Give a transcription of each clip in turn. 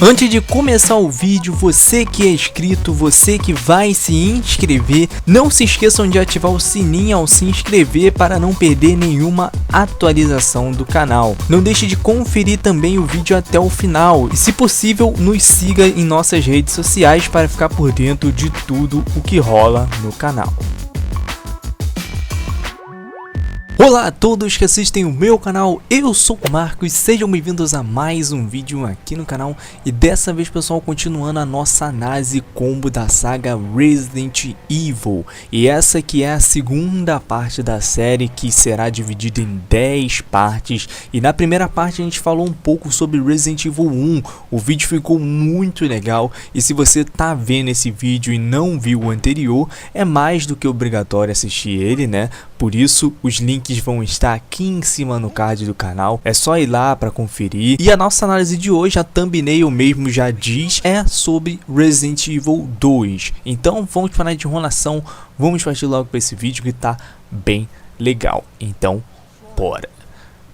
Antes de começar o vídeo, você que é inscrito, você que vai se inscrever, não se esqueçam de ativar o sininho ao se inscrever para não perder nenhuma atualização do canal. Não deixe de conferir também o vídeo até o final e, se possível, nos siga em nossas redes sociais para ficar por dentro de tudo o que rola no canal. Olá a todos que assistem o meu canal, eu sou o Marcos, sejam bem-vindos a mais um vídeo aqui no canal. E dessa vez, pessoal, continuando a nossa análise combo da saga Resident Evil. E essa aqui é a segunda parte da série, que será dividida em 10 partes. E na primeira parte a gente falou um pouco sobre Resident Evil 1, o vídeo ficou muito legal. E se você tá vendo esse vídeo e não viu o anterior, é mais do que obrigatório assistir ele, né? Por isso, os links vão estar aqui em cima no card do canal, é só ir lá para conferir. E a nossa análise de hoje, a thumbnail mesmo já diz, é sobre Resident Evil 2. Então vamos parar de enrolação, vamos partir logo para esse vídeo que tá bem legal. Então, bora!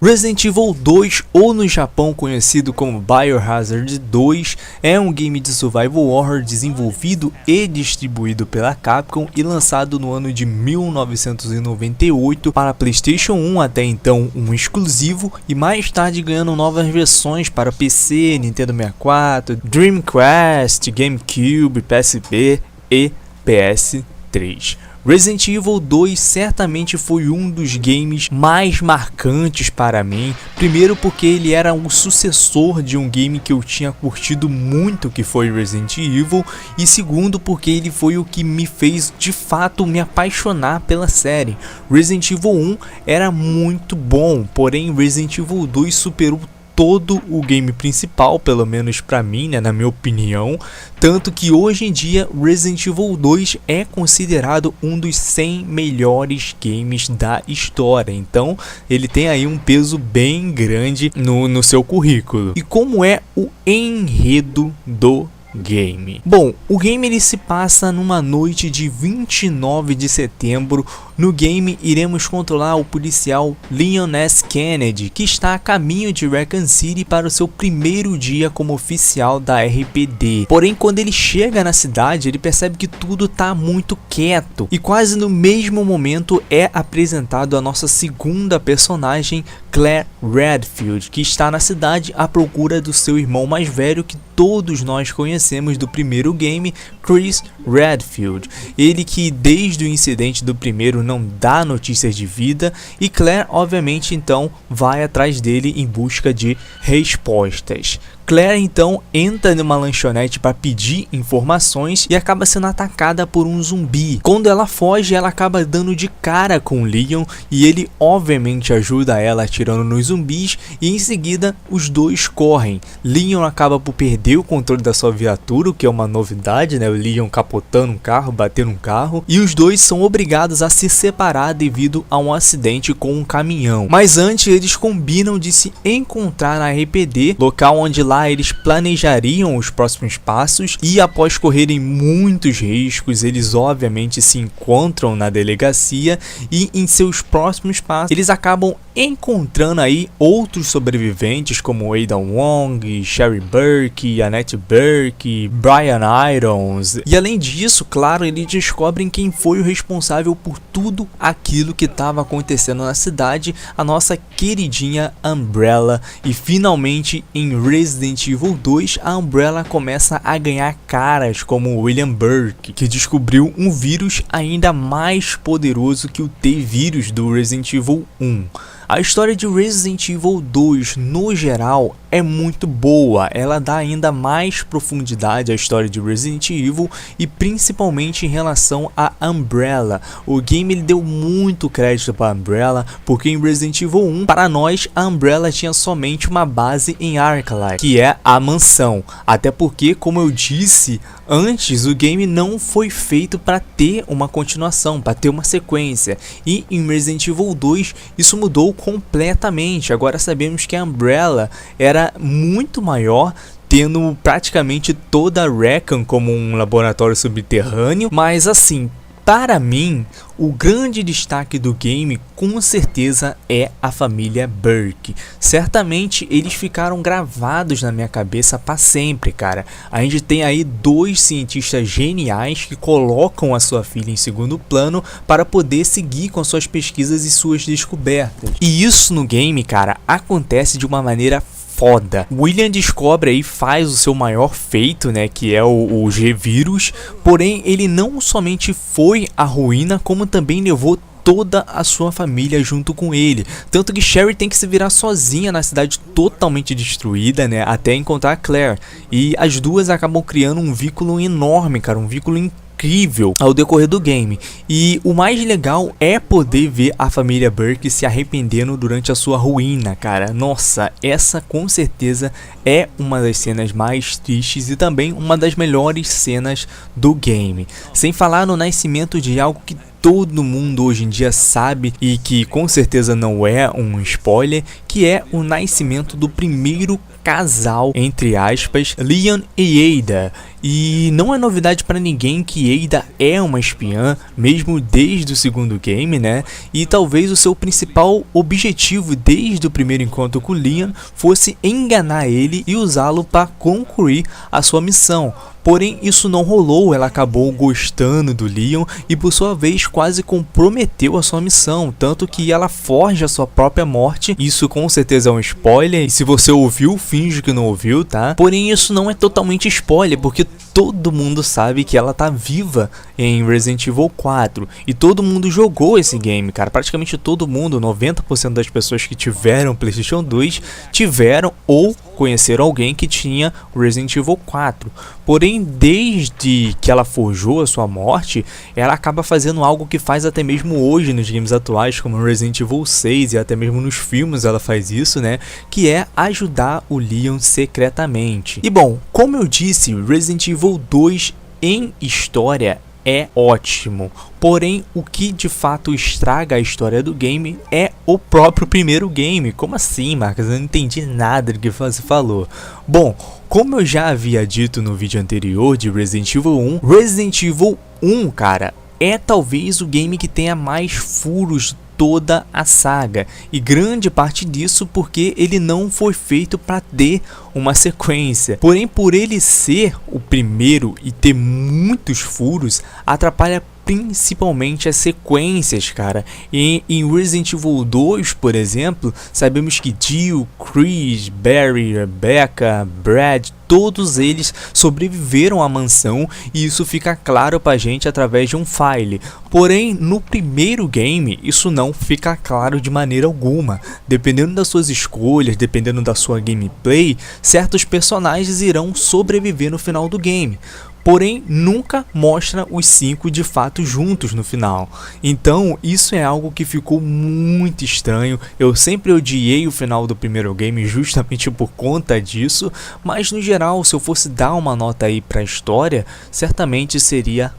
Resident Evil 2, ou no Japão conhecido como Biohazard 2, é um game de survival horror desenvolvido e distribuído pela Capcom e lançado no ano de 1998 para PlayStation 1, até então um exclusivo, e mais tarde ganhando novas versões para PC, Nintendo 64, Dreamcast, GameCube, PSP e PS3. Resident Evil 2 certamente foi um dos games mais marcantes para mim, primeiro porque ele era o sucessor de um game que eu tinha curtido muito, que foi Resident Evil, e segundo porque ele foi o que me fez de fato me apaixonar pela série. Resident Evil 1 era muito bom, porém Resident Evil 2 superou todo o game principal, pelo menos pra mim, né, na minha opinião, tanto que hoje em dia Resident Evil 2 é considerado um dos 100 melhores games da história, então ele tem aí um peso bem grande no seu currículo. E como é o enredo do game? Bom, o game ele se passa numa noite de 29 de setembro. No game iremos controlar o policial Leon S. Kennedy, que está a caminho de Raccoon City para o seu primeiro dia como oficial da RPD. Porém, quando ele chega na cidade, ele percebe que tudo está muito quieto, e quase no mesmo momento é apresentado a nossa segunda personagem, Claire Redfield, que está na cidade à procura do seu irmão mais velho, que todos nós conhecemos do primeiro game, Chris Redfield. Ele que desde o incidente do primeiro não dá notícias de vida, e Claire obviamente então vai atrás dele em busca de respostas. Claire então entra numa lanchonete para pedir informações e acaba sendo atacada por um zumbi. Quando ela foge, ela acaba dando de cara com Leon, e ele obviamente ajuda ela atirando nos zumbis, e em seguida os dois correm. Leon acaba por perder o controle da sua viatura, o que é uma novidade, né? O Leon capotando um carro, batendo um carro, e os dois são obrigados a se separar devido a um acidente com um caminhão. Mas antes eles combinam de se encontrar na RPD, local onde lá eles planejariam os próximos passos, e após correrem muitos riscos, eles obviamente se encontram na delegacia, e em seus próximos passos eles acabam encontrando aí outros sobreviventes como Ada Wong, Sherry Burke, Annette Burke, Brian Irons, e além disso, claro, eles descobrem quem foi o responsável por tudo aquilo que estava acontecendo na cidade, a nossa queridinha Umbrella. E finalmente em Resident Evil 2, a Umbrella começa a ganhar caras como William Burke, que descobriu um vírus ainda mais poderoso que o T-vírus do Resident Evil 1. A história de Resident Evil 2, no geral, é muito boa. Ela dá ainda mais profundidade à história de Resident Evil, e principalmente em relação a Umbrella. O game ele deu muito crédito para Umbrella, porque em Resident Evil 1, para nós, a Umbrella tinha somente uma base em Arkham, que é a mansão. Até porque, como eu disse antes, o game não foi feito para ter uma continuação, para ter uma sequência. E em Resident Evil 2, isso mudou completamente. Agora sabemos que a Umbrella era muito maior, tendo praticamente toda a Raccoon como um laboratório subterrâneo, mas assim, para mim, o grande destaque do game com certeza é a família Burke. Certamente eles ficaram gravados na minha cabeça para sempre, cara. A gente tem aí dois cientistas geniais que colocam a sua filha em segundo plano para poder seguir com suas pesquisas e suas descobertas. E isso no game, cara, acontece de uma maneira foda. William descobre aí, faz o seu maior feito, né, que é o G-Vírus, porém ele não somente foi à ruína, como também levou toda a sua família junto com ele, tanto que Sherry tem que se virar sozinha na cidade totalmente destruída, né, até encontrar a Claire, e as duas acabam criando um vínculo enorme, cara, um vínculo incrível ao decorrer do game. E o mais legal é poder ver a família Burke se arrependendo durante a sua ruína, cara. Nossa, essa com certeza é uma das cenas mais tristes e também uma das melhores cenas do game. Sem falar no nascimento de algo que todo mundo hoje em dia sabe e que com certeza não é um spoiler, que é o nascimento do primeiro casal, entre aspas, Leon e Ada. E não é novidade para ninguém que Ada é uma espiã, mesmo desde o segundo game, né? E talvez o seu principal objetivo desde o primeiro encontro com Leon fosse enganar ele e usá-lo para concluir a sua missão. Porém, isso não rolou, ela acabou gostando do Leon e por sua vez quase comprometeu a sua missão, tanto que ela forja a sua própria morte. Isso com certeza é um spoiler, e se você ouviu, finge que não ouviu, tá? Porém, isso não é totalmente spoiler, porque todo mundo sabe que ela tá viva em Resident Evil 4 e todo mundo jogou esse game, cara. Praticamente todo mundo, 90% das pessoas que tiveram PlayStation 2 tiveram ou conheceram alguém que tinha Resident Evil 4. Porém, desde que ela forjou a sua morte, ela acaba fazendo algo que faz até mesmo hoje nos games atuais, como Resident Evil 6 e até mesmo nos filmes ela faz isso, né? Que é ajudar o Leon secretamente. E bom, como eu disse, Resident Evil 2 em história é ótimo, porém o que de fato estraga a história do game é o próprio primeiro game. Como assim, Marcos? Eu não entendi nada do que você falou. Bom, como eu já havia dito no vídeo anterior de Resident Evil 1, Resident Evil 1, cara, é talvez o game que tenha mais furos toda a saga, e grande parte disso porque ele não foi feito para ter uma sequência. Porém, por ele ser o primeiro e ter muitos furos, atrapalha principalmente as sequências, cara. E em Resident Evil 2, por exemplo, sabemos que Jill, Chris, Barry, Rebecca, Brad, todos eles sobreviveram à mansão, e isso fica claro pra gente através de um file. Porém, no primeiro game, isso não fica claro de maneira alguma. Dependendo das suas escolhas, dependendo da sua gameplay, certos personagens irão sobreviver no final do game. Porém, nunca mostra os 5 de fato juntos no final. Então, isso é algo que ficou muito estranho. Eu sempre odiei o final do primeiro game justamente por conta disso. Mas, no geral, se eu fosse dar uma nota aí pra história, certamente seria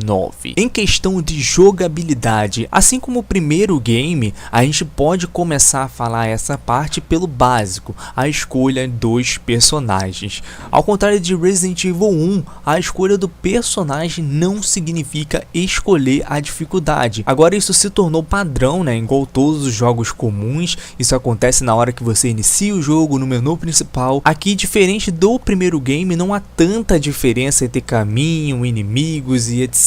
9. Em questão de jogabilidade, assim como o primeiro game, a gente pode começar a falar essa parte pelo básico, a escolha dos personagens. Ao contrário de Resident Evil 1, a escolha do personagem não significa escolher a dificuldade. Agora isso se tornou padrão, né? Igual todos os jogos comuns, isso acontece na hora que você inicia o jogo no menu principal. Aqui, diferente do primeiro game, não há tanta diferença entre caminho, inimigos e etc.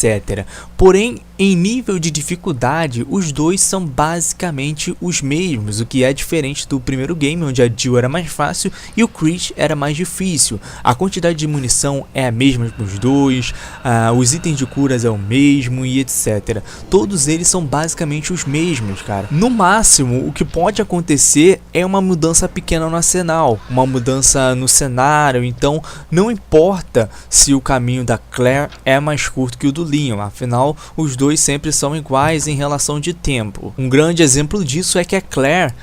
Porém, em nível de dificuldade, os dois são basicamente os mesmos, o que é diferente do primeiro game, onde a Jill era mais fácil e o Chris era mais difícil. A quantidade de munição é a mesma para os dois, os itens de curas é o mesmo e etc. Todos eles são basicamente os mesmos, cara. No máximo, o que pode acontecer é uma mudança pequena no arsenal, uma mudança no cenário, então não importa se o caminho da Claire é mais curto que o do Leon, afinal os dois sempre são iguais em relação de tempo. Um grande exemplo disso é que a Claire,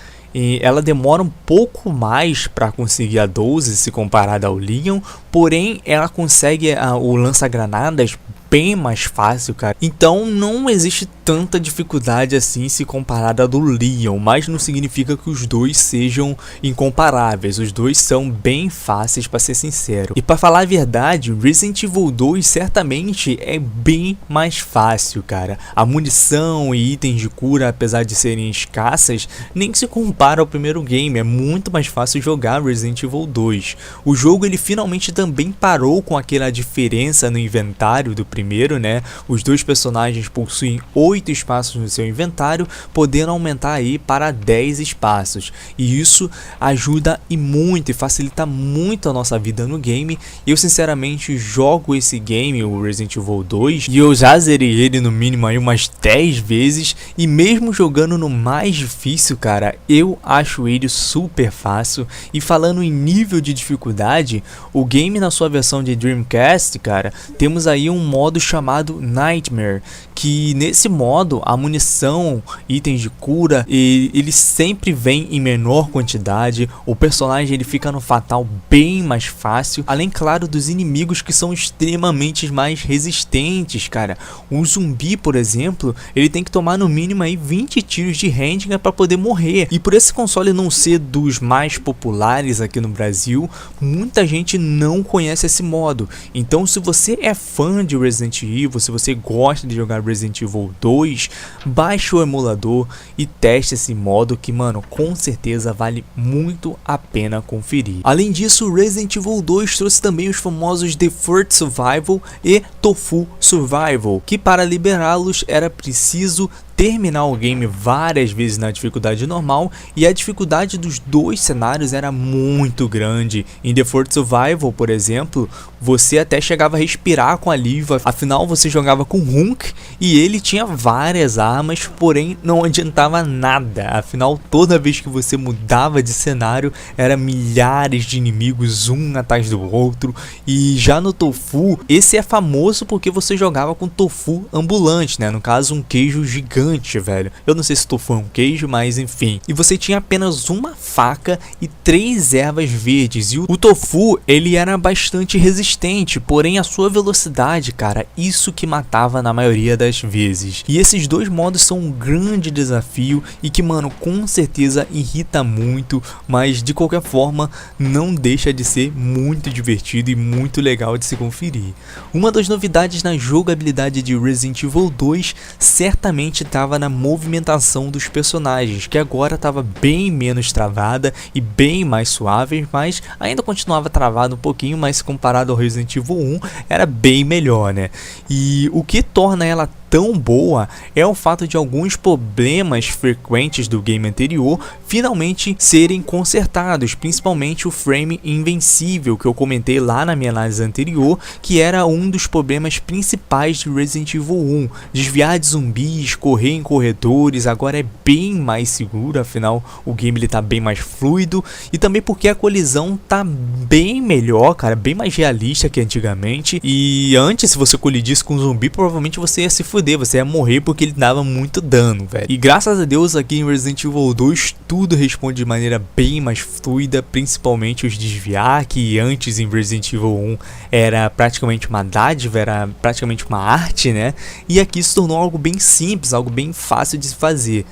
ela demora um pouco mais para conseguir a 12 se comparada ao Leon, porém ela consegue o lança-granadas bem mais fácil, cara. Então não existe tanta dificuldade assim se comparada a do Leon, mas não significa que os dois sejam incomparáveis. Os dois são bem fáceis, para ser sincero. E para falar a verdade, Resident Evil 2 certamente é bem mais fácil, cara. A munição e itens de cura, apesar de serem escassas, nem se compara ao primeiro game. É muito mais fácil jogar Resident Evil 2. O jogo ele finalmente também parou com aquela diferença no inventário do primeiro, né? Os dois personagens possuem 8 espaços no seu inventário, podendo aumentar aí para 10 espaços. E isso ajuda e muito e facilita muito a nossa vida no game. Eu sinceramente jogo esse game, o Resident Evil 2, e eu já zerei ele no mínimo aí umas 10 vezes, e mesmo jogando no mais difícil, cara, eu acho ele super fácil. E falando em nível de dificuldade, o game na sua versão de Dreamcast, cara, temos aí um modo chamado Nightmare, que nesse modo a munição, itens de cura, ele sempre vem em menor quantidade. O personagem ele fica no fatal bem mais fácil, além claro dos inimigos que são extremamente mais resistentes, cara. Um zumbi, por exemplo, ele tem que tomar no mínimo aí 20 tiros de handgun para poder morrer. E por esse console não ser dos mais populares aqui no Brasil, muita gente não conhece esse modo. Então se você é fã de Resident Evil, se você gosta de jogar Resident Evil 2, baixe o emulador e teste esse modo que, mano, com certeza vale muito a pena conferir. Além disso, Resident Evil 2 trouxe também os famosos Deferred Survival e Tofu Survival, que para liberá-los era preciso terminar o game várias vezes na dificuldade normal, e a dificuldade dos dois cenários era muito grande. Em The Forest Survival, por exemplo, você até chegava a respirar com alívio, afinal você jogava com Hunk e ele tinha várias armas, porém não adiantava nada, afinal toda vez que você mudava de cenário era milhares de inimigos um atrás do outro. E já no Tofu, esse é famoso porque você jogava com tofu ambulante, né? No caso um queijo gigante, velho. Eu não sei se tofu é um queijo, mas enfim. E você tinha apenas uma faca e 3 ervas verdes. E o tofu, ele era bastante resistente, porém a sua velocidade, cara, isso que matava na maioria das vezes. E esses dois modos são um grande desafio e que, mano, com certeza irrita muito, mas de qualquer forma não deixa de ser muito divertido e muito legal de se conferir. Uma das novidades na jogabilidade de Resident Evil 2 certamente estava na movimentação dos personagens, que agora estava bem menos travada e bem mais suave, mas ainda continuava travada um pouquinho, mas comparado ao Resident Evil 1 era bem melhor, né? E o que torna ela tão boa é o fato de alguns problemas frequentes do game anterior finalmente serem consertados, principalmente o frame invencível que eu comentei lá na minha análise anterior, que era um dos problemas principais de Resident Evil 1. Desviar de zumbis, correr em corredores, agora é bem mais seguro, afinal o game ele tá bem mais fluido, e também porque a colisão tá bem melhor, cara, bem mais realista que antigamente. E antes, se você colidisse com um zumbi, provavelmente você ia se fuder, você ia morrer porque ele dava muito dano, velho. E graças a Deus aqui em Resident Evil 2 tudo responde de maneira bem mais fluida, principalmente os desviar, que antes em Resident Evil 1 era praticamente uma dádiva, era praticamente uma arte, né? E aqui se tornou algo bem simples, algo bem fácil de se fazer.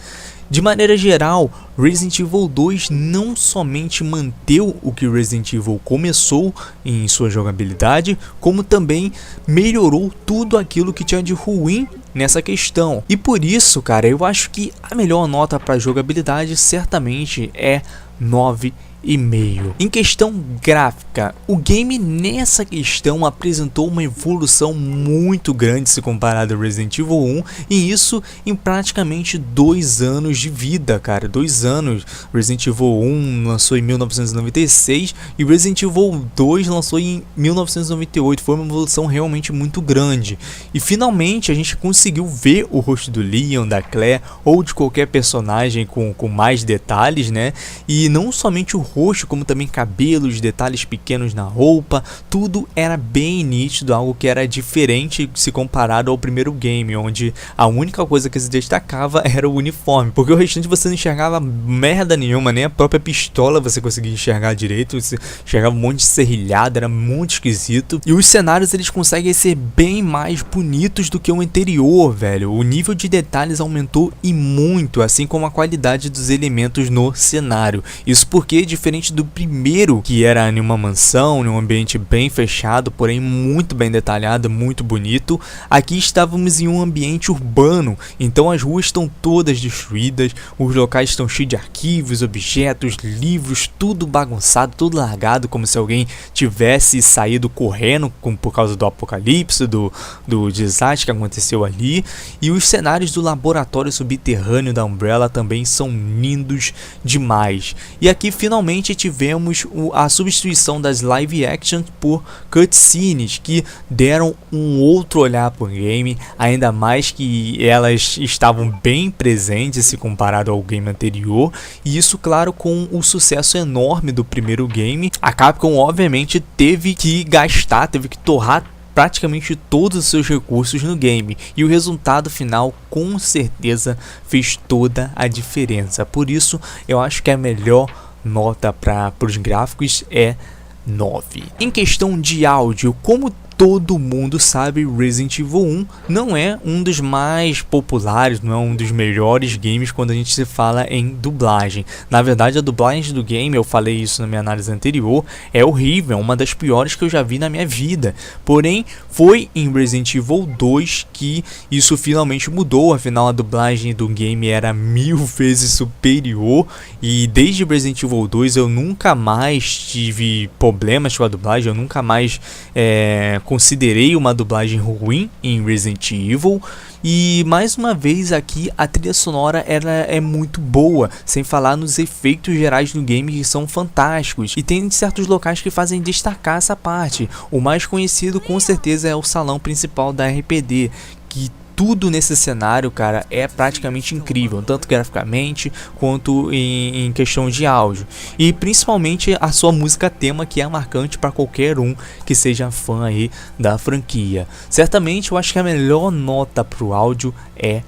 De maneira geral, Resident Evil 2 não somente manteve o que Resident Evil começou em sua jogabilidade, como também melhorou tudo aquilo que tinha de ruim nessa questão. E por isso, cara, eu acho que a melhor nota para jogabilidade certamente é 9,5. Em questão gráfica, o game nessa questão apresentou uma evolução muito grande se comparado ao Resident Evil 1, e isso em praticamente 2 anos de vida, cara. 2 anos. Resident Evil 1 lançou em 1996 e Resident Evil 2 lançou em 1998. Foi uma evolução realmente muito grande. E finalmente a gente conseguiu ver o rosto do Leon, da Claire ou de qualquer personagem com mais detalhes, né? E não somente o rosto, como também cabelos, detalhes pequenos na roupa, tudo era bem nítido, algo que era diferente se comparado ao primeiro game, onde a única coisa que se destacava era o uniforme, porque o restante você não enxergava merda nenhuma, nem a própria pistola você conseguia enxergar direito, você enxergava um monte de serrilhado, era muito esquisito. E os cenários eles conseguem ser bem mais bonitos do que o anterior, velho. O nível de detalhes aumentou e muito, assim como a qualidade dos elementos no cenário. Isso porque, diferente do primeiro, que era em uma mansão, em um ambiente bem fechado, porém muito bem detalhado, muito bonito, aqui estávamos em um ambiente urbano, então as ruas estão todas destruídas, os locais estão cheios de arquivos, objetos, livros, tudo bagunçado, tudo largado, como se alguém tivesse saído correndo por causa do apocalipse, do desastre que aconteceu ali. E os cenários do laboratório subterrâneo da Umbrella também são lindos demais. E aqui finalmente tivemos a substituição das live action por cutscenes, que deram um outro olhar para o game, ainda mais que elas estavam bem presentes se comparado ao game anterior. E isso, claro, com o sucesso enorme do primeiro game, a Capcom obviamente teve que gastar, teve que torrar praticamente todos os seus recursos no game, e o resultado final com certeza fez toda a diferença. Por isso eu acho que a melhor nota para os gráficos é 9. Em questão de áudio, como todo mundo sabe, Resident Evil 1 não é um dos mais populares, não é um dos melhores games quando a gente se fala em dublagem. Na verdade, a dublagem do game, eu falei isso na minha análise anterior, é horrível, é uma das piores que eu já vi na minha vida. Porém, foi em Resident Evil 2 que isso finalmente mudou, afinal a dublagem do game era 1000 vezes superior, e desde Resident Evil 2 eu nunca mais tive problemas com a dublagem, eu nunca mais considerei uma dublagem ruim em Resident Evil. E mais uma vez aqui a trilha sonora ela é muito boa, sem falar nos efeitos gerais do game que são fantásticos, e tem certos locais que fazem destacar essa parte. O mais conhecido com certeza é o salão principal da RPD, que tudo nesse cenário, cara, é praticamente incrível, tanto graficamente quanto em questão de áudio, e principalmente a sua música tema, que é marcante para qualquer um que seja fã aí da franquia. Certamente eu acho que a melhor nota pro áudio é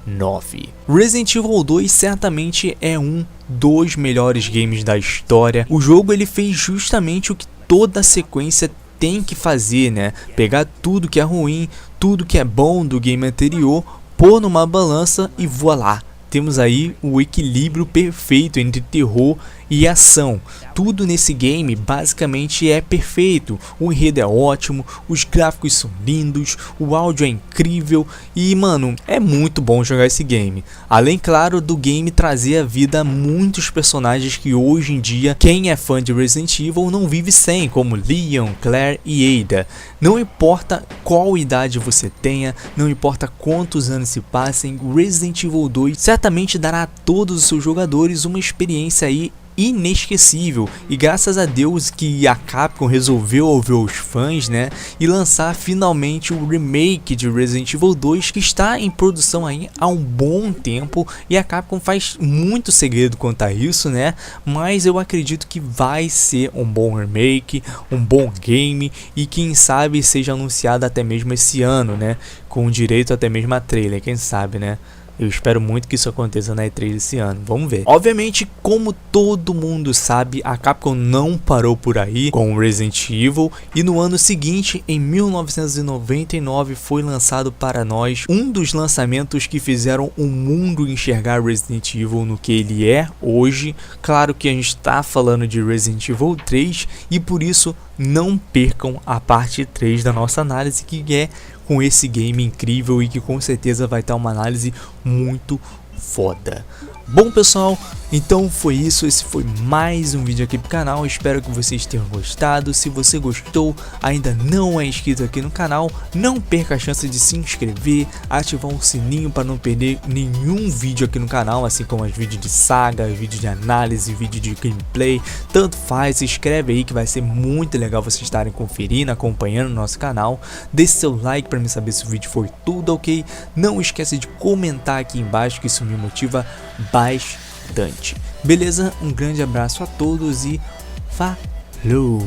9. Resident Evil 2 certamente é um dos melhores games da história. O jogo ele fez justamente o que toda sequência tem que fazer, né? Pegar tudo que é ruim, tudo que é bom do game anterior, pôr numa balança e voilá, temos aí o equilíbrio perfeito entre terror e ação. Tudo nesse game basicamente é perfeito. O enredo é ótimo, os gráficos são lindos, o áudio é incrível e, mano, é muito bom jogar esse game. Além, claro, do game trazer à vida muitos personagens que hoje em dia quem é fã de Resident Evil não vive sem, como Leon, Claire e Ada. Não importa qual idade você tenha, não importa quantos anos se passem, Resident Evil 2 certamente dará a todos os seus jogadores uma experiência aí inesquecível, e graças a Deus que a Capcom resolveu ouvir os fãs, né, e lançar finalmente o remake de Resident Evil 2, que está em produção aí há um bom tempo, e a Capcom faz muito segredo quanto a isso, né, mas eu acredito que vai ser um bom remake, um bom game, e quem sabe seja anunciado até mesmo esse ano, né, com direito até mesmo a trailer, quem sabe, né. Eu espero muito que isso aconteça na E3 esse ano, vamos ver. Obviamente, como todo mundo sabe, a Capcom não parou por aí com o Resident Evil, e no ano seguinte, em 1999, foi lançado para nós um dos lançamentos que fizeram o mundo enxergar Resident Evil no que ele é hoje. Claro que a gente está falando de Resident Evil 3, e por isso não percam a parte 3 da nossa análise, que é com esse game incrível e que com certeza vai estar uma análise muito foda. Bom, pessoal, então foi isso, esse foi mais um vídeo aqui pro canal, espero que vocês tenham gostado. Se você gostou, ainda não é inscrito aqui no canal, não perca a chance de se inscrever, ativar o sininho para não perder nenhum vídeo aqui no canal, assim como os vídeos de saga, vídeos de análise, vídeo de gameplay, tanto faz, se inscreve aí que vai ser muito legal vocês estarem conferindo, acompanhando o nosso canal. Deixe seu like para me saber se o vídeo foi tudo ok, não esquece de comentar aqui embaixo que isso me motiva bastante. importante. Beleza? Um grande abraço a todos e falou!